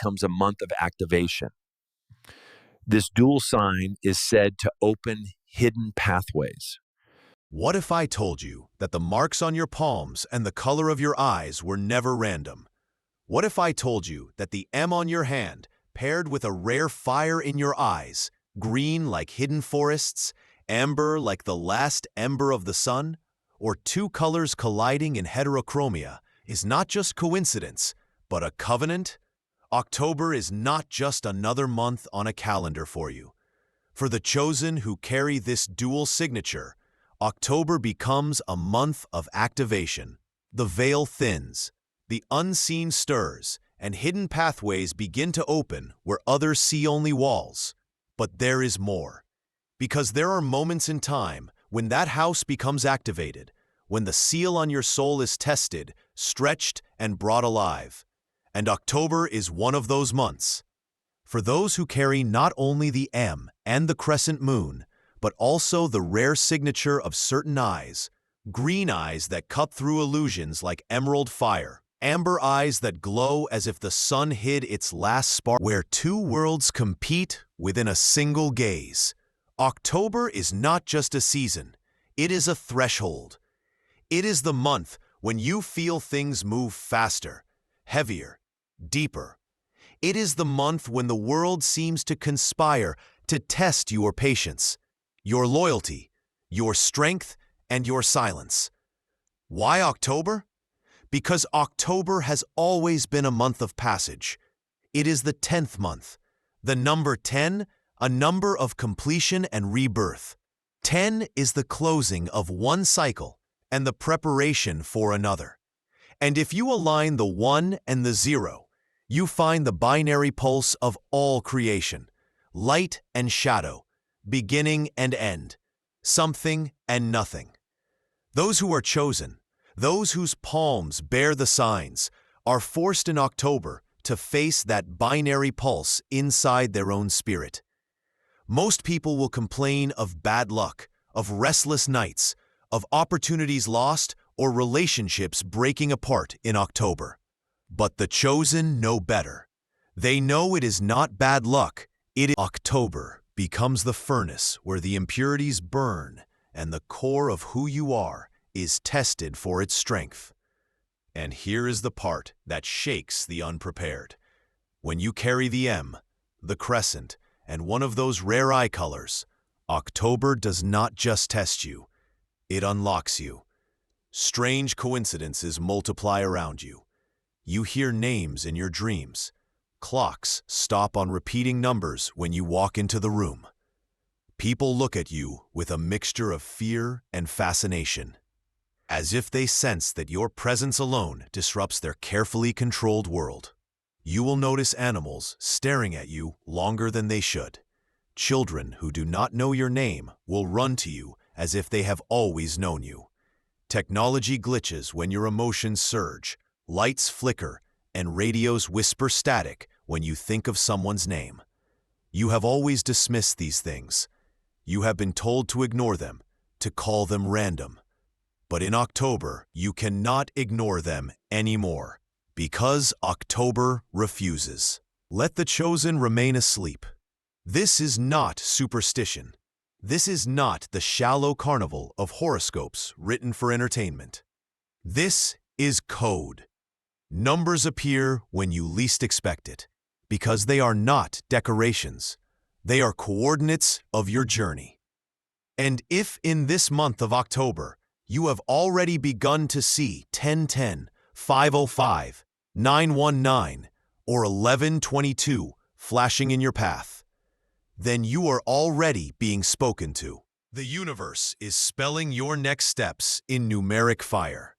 becomes a month of activation. This dual sign is said to open hidden pathways. What if I told you that the marks on your palms and the color of your eyes were never random? What if I told you that the M on your hand, paired with a rare fire in your eyes, green like hidden forests, amber like the last ember of the sun, or two colors colliding in heterochromia, is not just coincidence, but a covenant? October is not just another month on a calendar for you. For the chosen who carry this dual signature, October becomes a month of activation. The veil thins, the unseen stirs, and hidden pathways begin to open where others see only walls. But there is more. Because there are moments in time when that house becomes activated, when the seal on your soul is tested, stretched, and brought alive. And October is one of those months. For those who carry not only the M and the crescent moon, but also the rare signature of certain eyes, green eyes that cut through illusions like emerald fire, amber eyes that glow as if the sun hid its last spark, where two worlds compete within a single gaze. October is not just a season, it is a threshold. It is the month when you feel things move faster, heavier, deeper. It is the month when the world seems to conspire to test your patience, your loyalty, your strength, and your silence. Why October? Because October has always been a month of passage. It is the 10th month. The number 10, a number of completion and rebirth. 10 is the closing of one cycle and the preparation for another. And if you align the 1 and the 0, you find the binary pulse of all creation, light and shadow, beginning and end, something and nothing. Those who are chosen, those whose palms bear the signs, are forced in October to face that binary pulse inside their own spirit. Most people will complain of bad luck, of restless nights, of opportunities lost, or relationships breaking apart in October. But the chosen know better. They know it is not bad luck. October becomes the furnace where the impurities burn and the core of who you are is tested for its strength. And here is the part that shakes the unprepared. When you carry the M, the crescent, and one of those rare eye colors, October does not just test you, it unlocks you. Strange coincidences multiply around you. You hear names in your dreams. Clocks stop on repeating numbers when you walk into the room. People look at you with a mixture of fear and fascination, as if they sense that your presence alone disrupts their carefully controlled world. You will notice animals staring at you longer than they should. Children who do not know your name will run to you as if they have always known you. Technology glitches when your emotions surge. Lights flicker, and radios whisper static when you think of someone's name. You have always dismissed these things. You have been told to ignore them, to call them random. But in October, you cannot ignore them anymore, because October refuses. Let the chosen remain asleep. This is not superstition. This is not the shallow carnival of horoscopes written for entertainment. This is code. Numbers appear when you least expect it, because they are not decorations. They are coordinates of your journey. And if in this month of October, you have already begun to see 1010, 505, 919, or 1122 flashing in your path, then you are already being spoken to. The universe is spelling your next steps in numeric fire.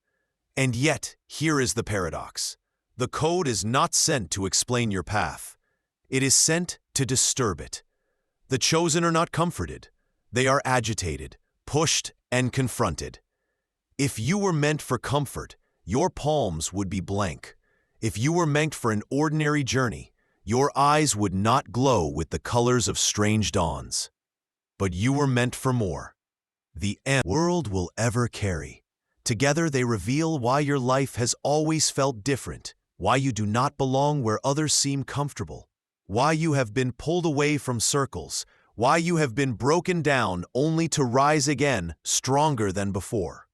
And yet, here is the paradox. The code is not sent to explain your path. It is sent to disturb it. The chosen are not comforted. They are agitated, pushed, and confronted. If you were meant for comfort, your palms would be blank. If you were meant for an ordinary journey, your eyes would not glow with the colors of strange dawns. But you were meant for more. The world will ever carry. Together they reveal why your life has always felt different, why you do not belong where others seem comfortable, why you have been pulled away from circles, why you have been broken down only to rise again stronger than before.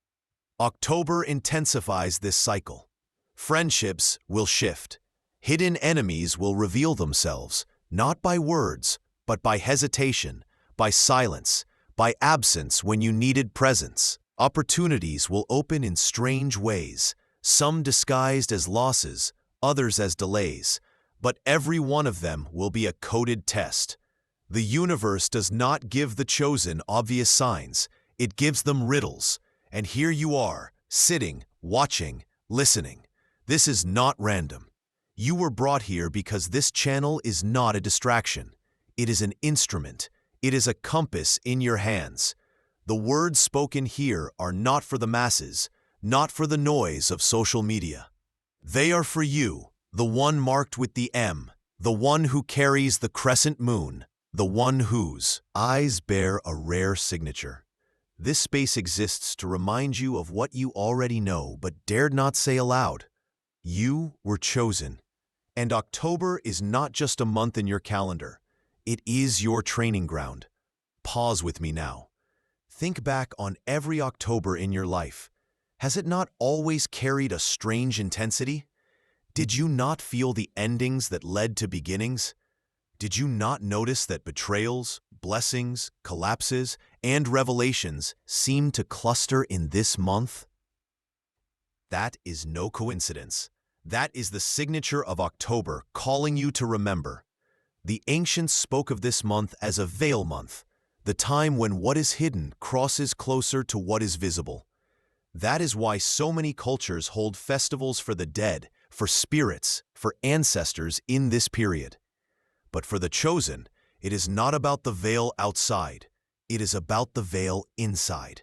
October intensifies this cycle. Friendships will shift. Hidden enemies will reveal themselves, not by words, but by hesitation, by silence, by absence when you needed presence. Opportunities will open in strange ways, some disguised as losses, others as delays, but every one of them will be a coded test. The universe does not give the chosen obvious signs, it gives them riddles. And here you are, sitting, watching, listening. This is not random. You were brought here because this channel is not a distraction. It is an instrument. It is a compass in your hands. The words spoken here are not for the masses, not for the noise of social media. They are for you, the one marked with the M, the one who carries the crescent moon, the one whose eyes bear a rare signature. This space exists to remind you of what you already know but dared not say aloud. You were chosen. And October is not just a month in your calendar. It is your training ground. Pause with me now. Think back on every October in your life. Has it not always carried a strange intensity? Did you not feel the endings that led to beginnings? Did you not notice that betrayals, blessings, collapses, and revelations seem to cluster in this month? That is no coincidence. That is the signature of October calling you to remember. The ancients spoke of this month as a veil month, the time when what is hidden crosses closer to what is visible. That is why so many cultures hold festivals for the dead, for spirits, for ancestors in this period. But for the chosen, it is not about the veil outside. It is about the veil inside.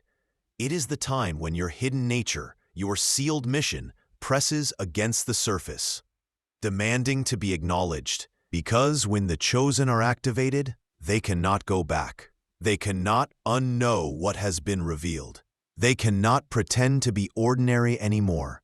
It is the time when your hidden nature, your sealed mission, presses against the surface, demanding to be acknowledged, because when the chosen are activated, they cannot go back. They cannot unknow what has been revealed. They cannot pretend to be ordinary anymore.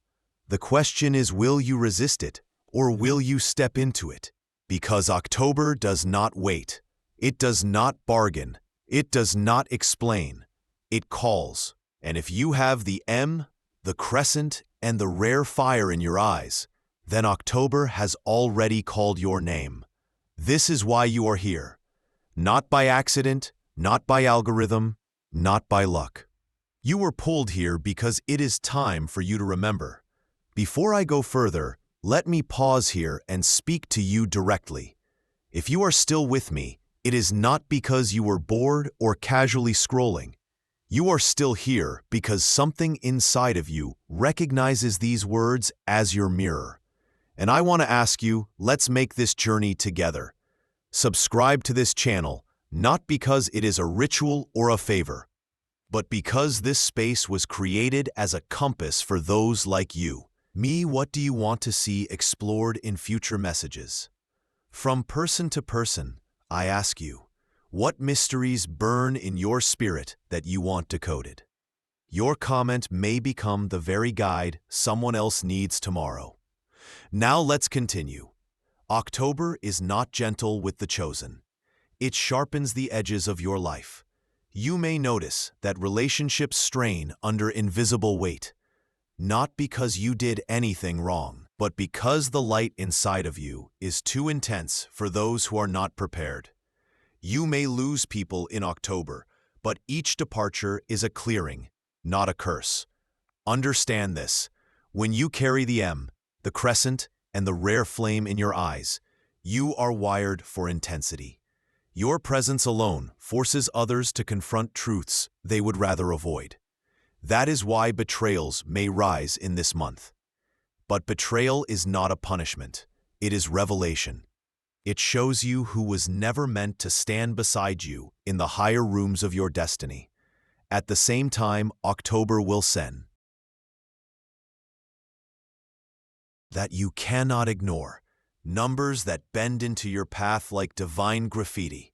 The question is, will you resist it, or will you step into it? Because October does not wait. It does not bargain. It does not explain. It calls. And if you have the M, the crescent, and the rare fire in your eyes, then October has already called your name. This is why you are here. Not by accident, not by algorithm, not by luck. You were pulled here because it is time for you to remember. Before I go further, let me pause here and speak to you directly. If you are still with me, it is not because you were bored or casually scrolling. You are still here because something inside of you recognizes these words as your mirror. And I want to ask you, let's make this journey together. Subscribe to this channel, not because it is a ritual or a favor, but because this space was created as a compass for those like you. Me, what do you want to see explored in future messages? From person to person, I ask you, what mysteries burn in your spirit that you want decoded? Your comment may become the very guide someone else needs tomorrow. Now let's continue. October is not gentle with the chosen. It sharpens the edges of your life. You may notice that relationships strain under invisible weight, not because you did anything wrong, but because the light inside of you is too intense for those who are not prepared. You may lose people in October, but each departure is a clearing, not a curse. Understand this. When you carry the M, the crescent, and the rare flame in your eyes, you are wired for intensity. Your presence alone forces others to confront truths they would rather avoid. That is why betrayals may rise in this month. But betrayal is not a punishment. It is revelation. It shows you who was never meant to stand beside you in the higher rooms of your destiny. At the same time, October will send that you cannot ignore, numbers that bend into your path like divine graffiti.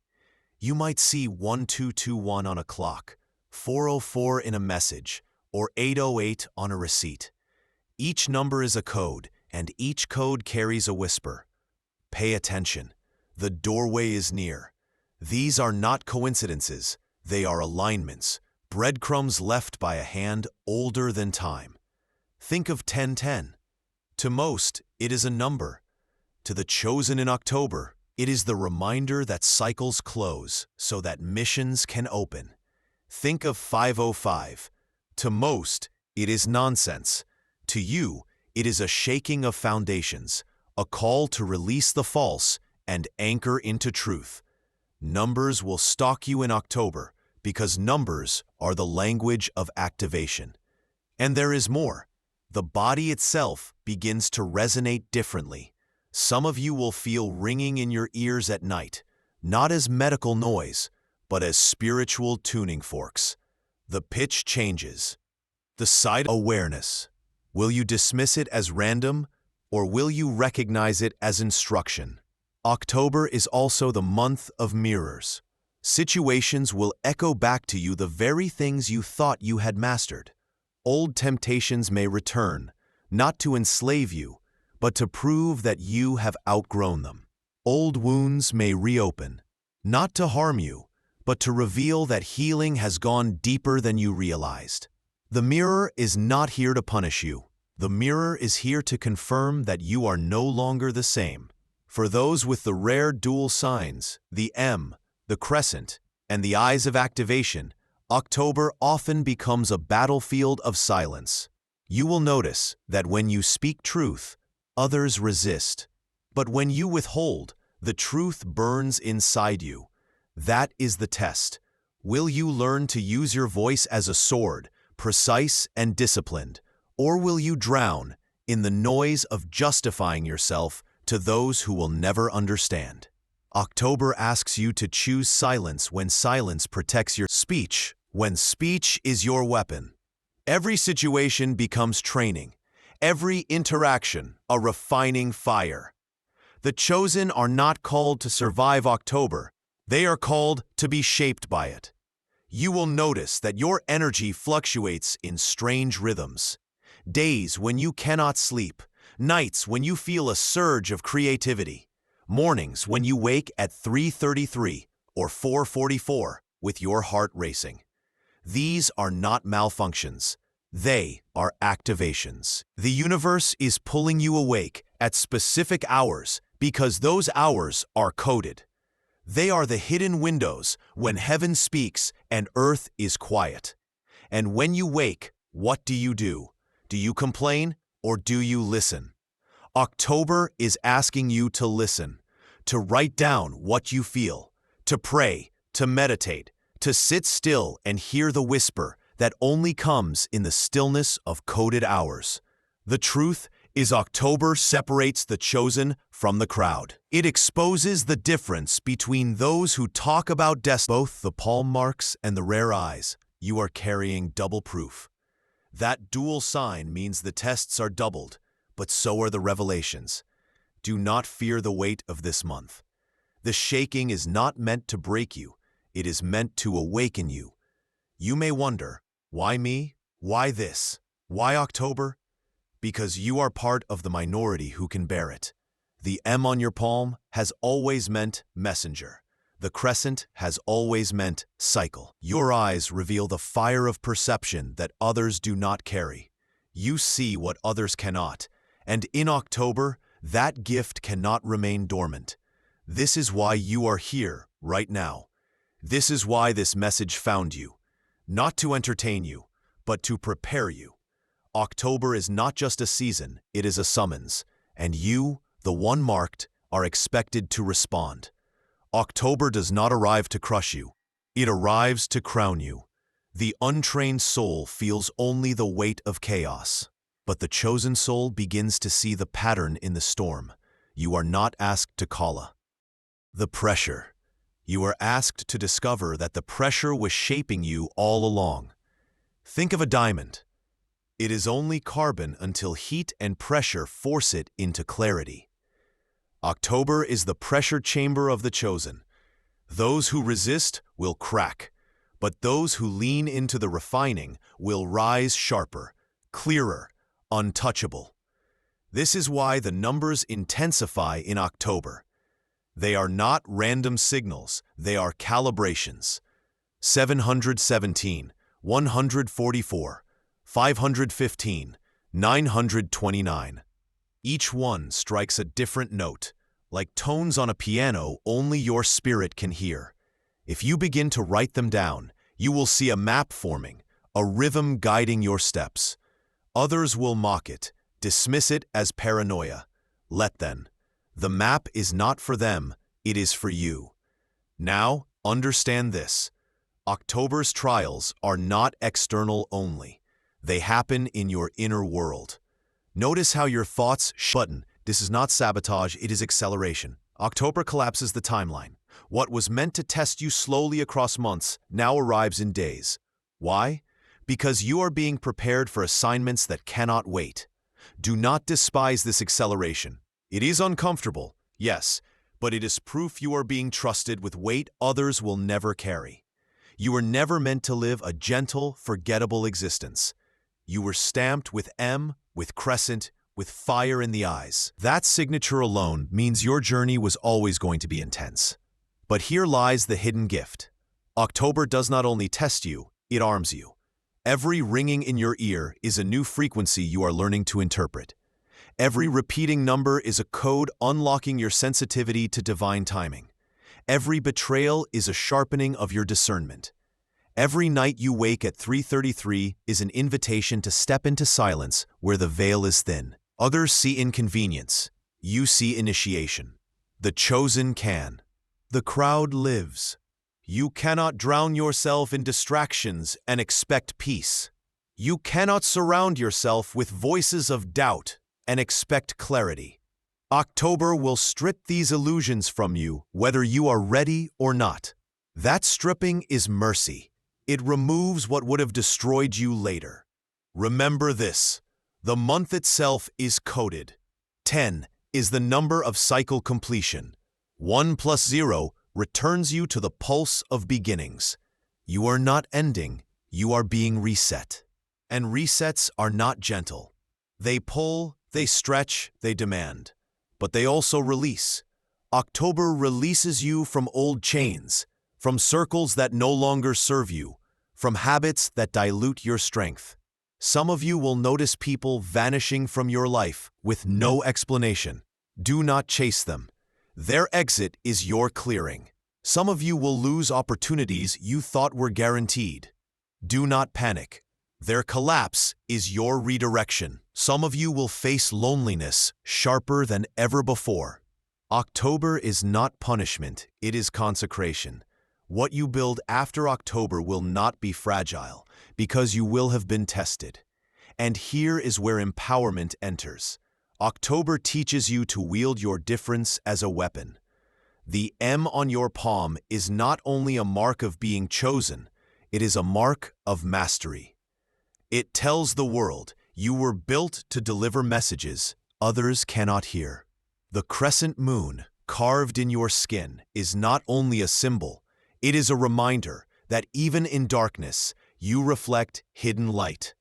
You might see 1221 on a clock, 404 in a message, or 808 on a receipt. Each number is a code, and each code carries a whisper. Pay attention. The doorway is near. These are not coincidences. They are alignments, breadcrumbs left by a hand older than time. Think of 1010. To most, it is a number. To the chosen in October, it is the reminder that cycles close so that missions can open. Think of 505. To most, it is nonsense. To you, it is a shaking of foundations, a call to release the false and anchor into truth. Numbers will stalk you in October because numbers are the language of activation. And there is more. The body itself begins to resonate differently. Some of you will feel ringing in your ears at night, not as medical noise, but as spiritual tuning forks. The pitch changes. The side awareness. Will you dismiss it as random, or will you recognize it as instruction? October is also the month of mirrors. Situations will echo back to you the very things you thought you had mastered. Old temptations may return, not to enslave you, but to prove that you have outgrown them. Old wounds may reopen, not to harm you, but to reveal that healing has gone deeper than you realized. The mirror is not here to punish you. The mirror is here to confirm that you are no longer the same. For those with the rare dual signs, the M, the crescent, and the eyes of activation, October often becomes a battlefield of silence. You will notice that when you speak truth, others resist. But when you withhold, the truth burns inside you. That is the test. Will you learn to use your voice as a sword, precise and disciplined, or will you drown in the noise of justifying yourself to those who will never understand? October asks you to choose silence when silence protects your speech, when speech is your weapon. Every situation becomes training. Every interaction, a refining fire. The chosen are not called to survive October. They are called to be shaped by it. You will notice that your energy fluctuates in strange rhythms. Days when you cannot sleep, nights when you feel a surge of creativity, mornings when you wake at 3:33 or 4:44 with your heart racing. These are not malfunctions. They are activations. The universe is pulling you awake at specific hours because those hours are coded. They are the hidden windows when heaven speaks and earth is quiet. And when you wake, what do? Do you complain or do you listen? October is asking you to listen, to write down what you feel, to pray, to meditate, to sit still and hear the whisper that only comes in the stillness of coded hours. The truth is October separates the chosen from the crowd. It exposes the difference between those who talk about both the palm marks and the rare eyes. You are carrying double proof. That dual sign means the tests are doubled, but so are the revelations. Do not fear the weight of this month. The shaking is not meant to break you. It is meant to awaken you. You may wonder, why me? Why this? Why October? Because you are part of the minority who can bear it. The M on your palm has always meant messenger. The crescent has always meant cycle. Your eyes reveal the fire of perception that others do not carry. You see what others cannot, and in October, that gift cannot remain dormant. This is why you are here right now. This is why this message found you. Not to entertain you, but to prepare you. October is not just a season, it is a summons, and you, the one marked, are expected to respond. October does not arrive to crush you. It arrives to crown you. The untrained soul feels only the weight of chaos, but the chosen soul begins to see the pattern in the storm. You are not asked to call the pressure. You are asked to discover that the pressure was shaping you all along. Think of a diamond. It is only carbon until heat and pressure force it into clarity. October is the pressure chamber of the chosen. Those who resist will crack, but those who lean into the refining will rise sharper, clearer, untouchable. This is why the numbers intensify in October. They are not random signals, they are calibrations. 717, 144, 515, 929. Each one strikes a different note, like tones on a piano only your spirit can hear. If you begin to write them down, you will see a map forming, a rhythm guiding your steps. Others will mock it, dismiss it as paranoia. Let them. The map is not for them, it is for you. Now, understand this. October's trials are not external only. They happen in your inner world. Notice how your thoughts button. This is not sabotage, it is acceleration. October collapses the timeline. What was meant to test you slowly across months now arrives in days. Why? Because you are being prepared for assignments that cannot wait. Do not despise this acceleration. It is uncomfortable, yes, but it is proof you are being trusted with weight others will never carry. You were never meant to live a gentle, forgettable existence. You were stamped with M, with crescent, with fire in the eyes. That signature alone means your journey was always going to be intense. But here lies the hidden gift. October does not only test you, it arms you. Every ringing in your ear is a new frequency you are learning to interpret. Every repeating number is a code unlocking your sensitivity to divine timing. Every betrayal is a sharpening of your discernment. Every night you wake at 3:33 is an invitation to step into silence where the veil is thin. Others see inconvenience. You see initiation. The chosen can. The crowd lives. You cannot drown yourself in distractions and expect peace. You cannot surround yourself with voices of doubt and expect clarity. October will strip these illusions from you, whether you are ready or not. That stripping is mercy. It removes what would have destroyed you later. Remember this. The month itself is coded. 10 is the number of cycle completion. 1 plus 0 returns you to the pulse of beginnings. You are not ending, you are being reset. And resets are not gentle. They pull, they stretch, they demand. But they also release. October releases you from old chains, from circles that no longer serve you, from habits that dilute your strength. Some of you will notice people vanishing from your life with no explanation. Do not chase them. Their exit is your clearing. Some of you will lose opportunities you thought were guaranteed. Do not panic. Their collapse is your redirection. Some of you will face loneliness sharper than ever before. October is not punishment, it is consecration. What you build after October will not be fragile, because you will have been tested. And here is where empowerment enters. October teaches you to wield your difference as a weapon. The M on your palm is not only a mark of being chosen, it is a mark of mastery. It tells the world you were built to deliver messages others cannot hear. The crescent moon, carved in your skin, is not only a symbol, it is a reminder that even in darkness, you reflect hidden light.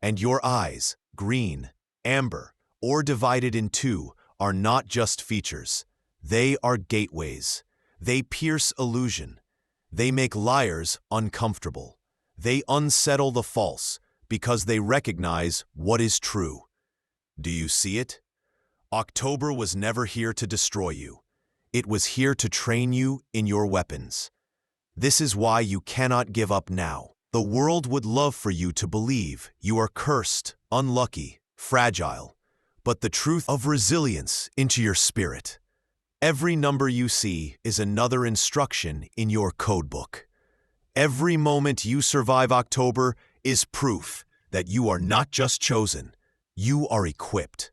And your eyes, green, amber, or divided in two, are not just features. They are gateways. They pierce illusion. They make liars uncomfortable. They unsettle the false because they recognize what is true. Do you see it? October was never here to destroy you. It was here to train you in your weapons. This is why you cannot give up now. The world would love for you to believe you are cursed, unlucky, fragile, but the truth of resilience into your spirit. Every number you see is another instruction in your codebook. Every moment you survive October is proof that you are not just chosen, you are equipped.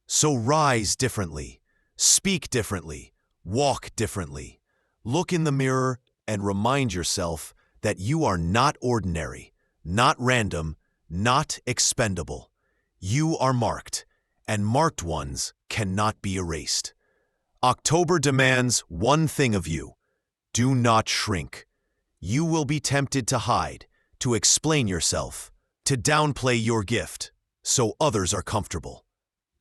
So rise differently, speak differently, walk differently. Look in the mirror and remind yourself that you are not ordinary, not random, not expendable. You are marked, and marked ones cannot be erased. October demands one thing of you. Do not shrink. You will be tempted to hide, to explain yourself, to downplay your gift, so others are comfortable.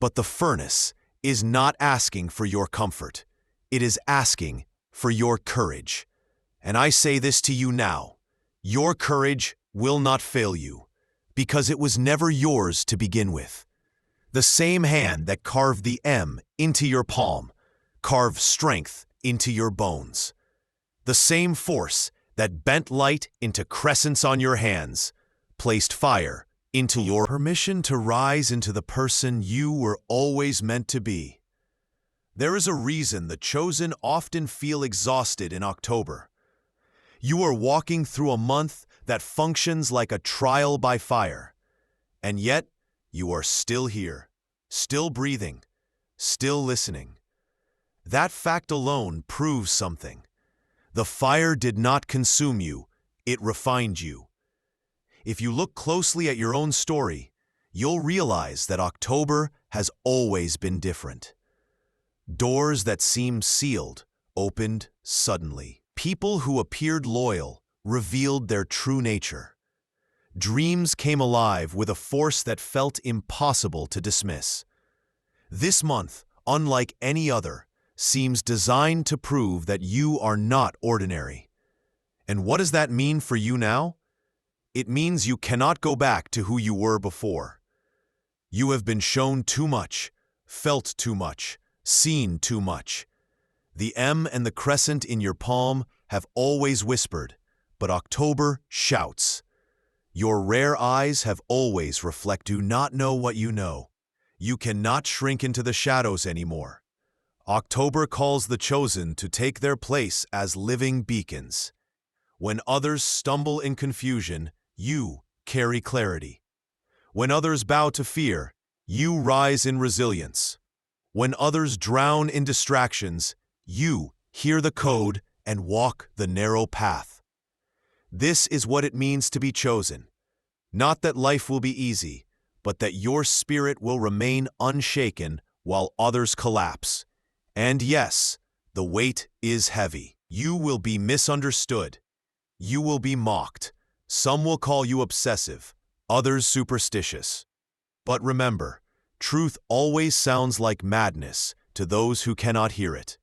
But the furnace is not asking for your comfort. It is asking for your courage. And I say this to you now. Your courage will not fail you, because it was never yours to begin with. The same hand that carved the M into your palm carved strength into your bones. The same force that bent light into crescents on your hands placed fire into your permission to rise into the person you were always meant to be. There is a reason the chosen often feel exhausted in October. You are walking through a month that functions like a trial by fire, and yet you are still here, still breathing, still listening. That fact alone proves something. The fire did not consume you, it refined you. If you look closely at your own story, you'll realize that October has always been different. Doors that seemed sealed opened suddenly. People who appeared loyal revealed their true nature. Dreams came alive with a force that felt impossible to dismiss. This month, unlike any other, seems designed to prove that you are not ordinary. And what does that mean for you now? It means you cannot go back to who you were before. You have been shown too much, felt too much, seen too much. The M and the crescent in your palm have always whispered, but October shouts. Your rare eyes have always reflected. Do not know what you know. You cannot shrink into the shadows anymore. October calls the chosen to take their place as living beacons. When others stumble in confusion, you carry clarity. When others bow to fear, you rise in resilience. When others drown in distractions, you hear the code and walk the narrow path. This is what it means to be chosen. Not that life will be easy, but that your spirit will remain unshaken while others collapse. And yes, the weight is heavy. You will be misunderstood. You will be mocked. Some will call you obsessive, others superstitious. But remember, truth always sounds like madness to those who cannot hear it.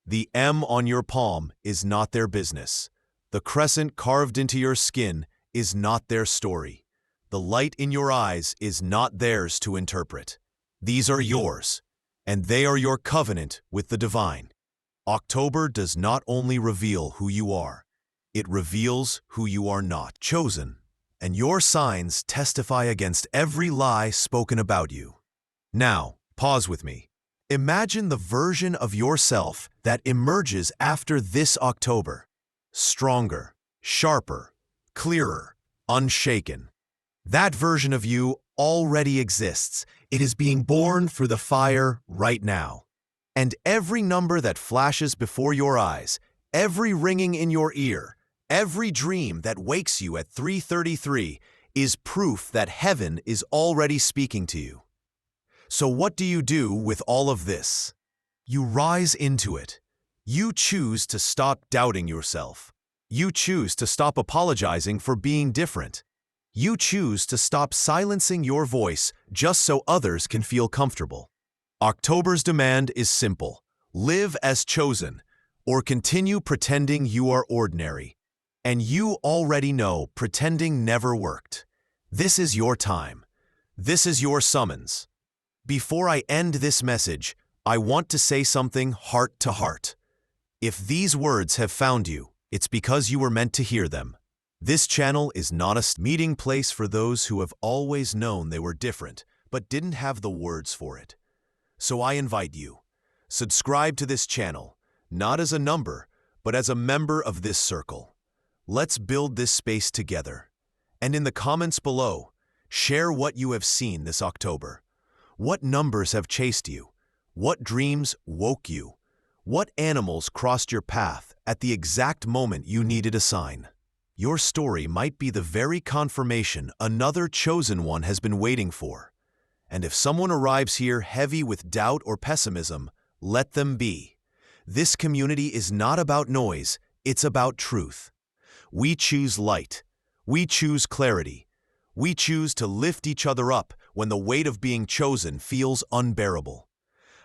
The M on your palm is not their business. The crescent carved into your skin is not their story. The light in your eyes is not theirs to interpret. These are yours, and they are your covenant with the divine. October does not only reveal who you are, it reveals who you are not. Chosen, and your signs testify against every lie spoken about you. Now, pause with me. Imagine the version of yourself that emerges after this October. Stronger, sharper, clearer, unshaken. That version of you already exists. It is being born through the fire right now. And every number that flashes before your eyes, every ringing in your ear, every dream that wakes you at 3:33 is proof that heaven is already speaking to you. So what do you do with all of this? You rise into it. You choose to stop doubting yourself. You choose to stop apologizing for being different. You choose to stop silencing your voice just so others can feel comfortable. October's demand is simple. Live as chosen, or continue pretending you are ordinary. And you already know pretending never worked. This is your time. This is your summons. Before I end this message, I want to say something heart to heart. If these words have found you, it's because you were meant to hear them. This channel is not a meeting place for those who have always known they were different, but didn't have the words for it. So I invite you, subscribe to this channel, not as a number, but as a member of this circle. Let's build this space together. And in the comments below, share what you have seen this October. What numbers have chased you? What dreams woke you? What animals crossed your path at the exact moment you needed a sign? Your story might be the very confirmation another chosen one has been waiting for. And if someone arrives here heavy with doubt or pessimism, let them be. This community is not about noise, it's about truth. We choose light. We choose clarity. We choose to lift each other up when the weight of being chosen feels unbearable.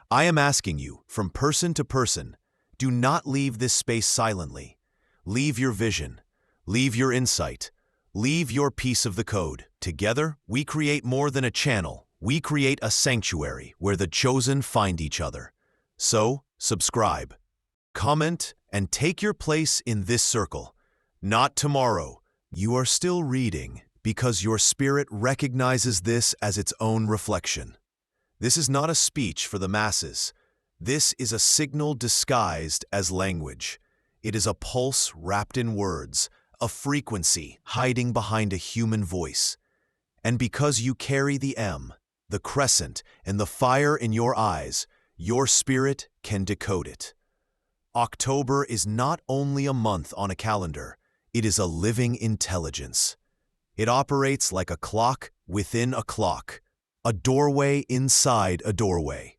I am asking you, from person to person, do not leave this space silently. Leave your vision. Leave your insight. Leave your piece of the code. Together, we create more than a channel. We create a sanctuary where the chosen find each other. So, subscribe, comment, and take your place in this circle. Not tomorrow. You are still reading because your spirit recognizes this as its own reflection. This is not a speech for the masses. This is a signal disguised as language. It is a pulse wrapped in words, a frequency hiding behind a human voice. And because you carry the M, the crescent, and the fire in your eyes, your spirit can decode it. October is not only a month on a calendar, it is a living intelligence. It operates like a clock within a clock, a doorway inside a doorway.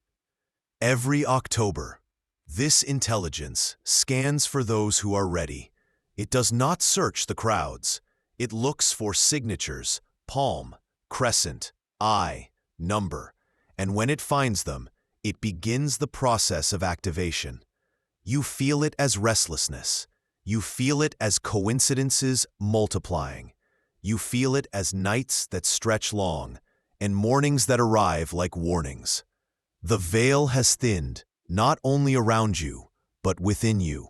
Every October, this intelligence scans for those who are ready. It does not search the crowds. It looks for signatures, palm, crescent, eye, number, and when it finds them, it begins the process of activation. You feel it as restlessness. You feel it as coincidences multiplying. You feel it as nights that stretch long and mornings that arrive like warnings. The veil has thinned, not only around you, but within you.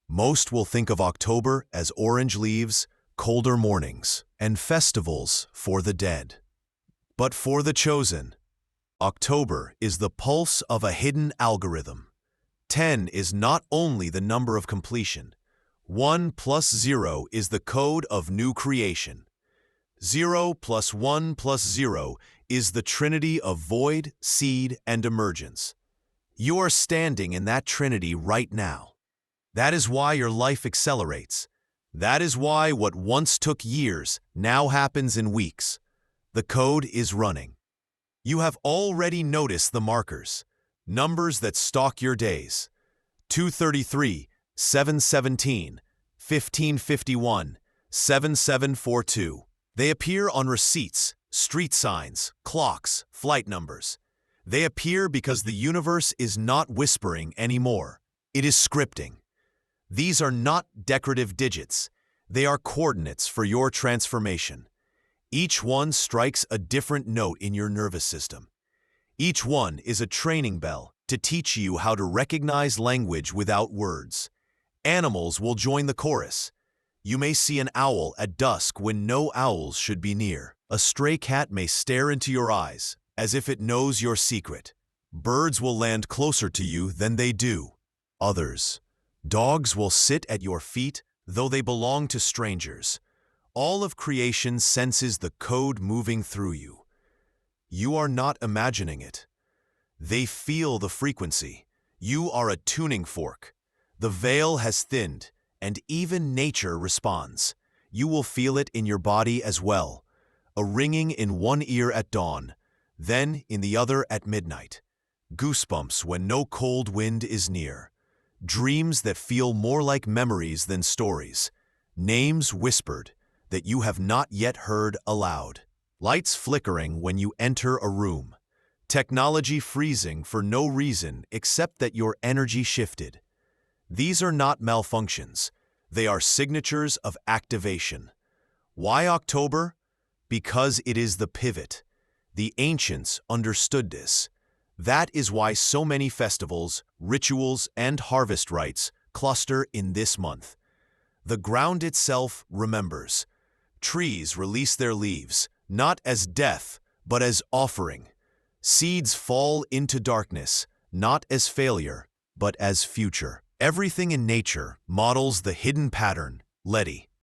Most will think of October as orange leaves, colder mornings, and festivals for the dead. But for the chosen, October is the pulse of a hidden algorithm. 10 is not only the number of completion. 1 plus 0 is the code of new creation. 0 plus 1 plus 0 is the trinity of void, seed, and emergence. You are standing in that trinity right now. That is why your life accelerates. That is why what once took years now happens in weeks. The code is running. You have already noticed the markers, numbers that stalk your days. 233, 717, 1551, 7742. They appear on receipts, street signs, clocks, flight numbers. They appear because the universe is not whispering anymore. It is scripting. These are not decorative digits. They are coordinates for your transformation. Each one strikes a different note in your nervous system. Each one is a training bell to teach you how to recognize language without words. Animals will join the chorus. You may see an owl at dusk when no owls should be near. A stray cat may stare into your eyes as if it knows your secret. Birds will land closer to you than they do. Others. Dogs will sit at your feet though they belong to strangers. All of creation senses the code moving through you. You are not imagining it. They feel the frequency. You are a tuning fork. The veil has thinned, and even nature responds. You will feel it in your body as well. A ringing in one ear at dawn, then in the other at midnight. Goosebumps when no cold wind is near. Dreams that feel more like memories than stories. Names whispered that you have not yet heard aloud. Lights flickering when you enter a room. Technology freezing for no reason except that your energy shifted. These are not malfunctions. They are signatures of activation. Why October? Because it is the pivot. The ancients understood this. That is why so many festivals, rituals, and harvest rites cluster in this month. The ground itself remembers. Trees release their leaves, not as death, but as offering. Seeds fall into darkness, not as failure, but as future. Everything in nature models the hidden pattern, Letty.